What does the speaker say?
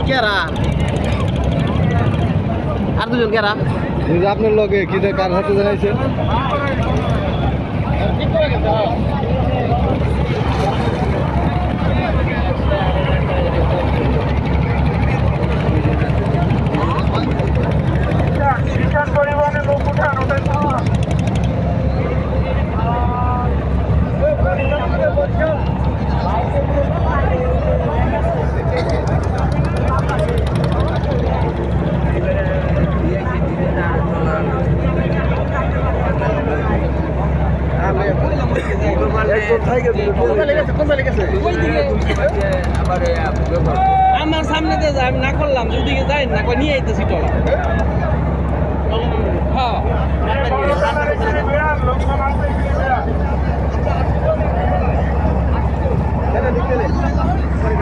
কেরা আর দুজন কেরা আপনার লগে কি কার হাতে জানাইছে পরিবহনে লোক উঠান ওটা আমার সামনে দিয়ে যায় আমি না করলাম যদি যাই না নিয়ে আইতেছি টলা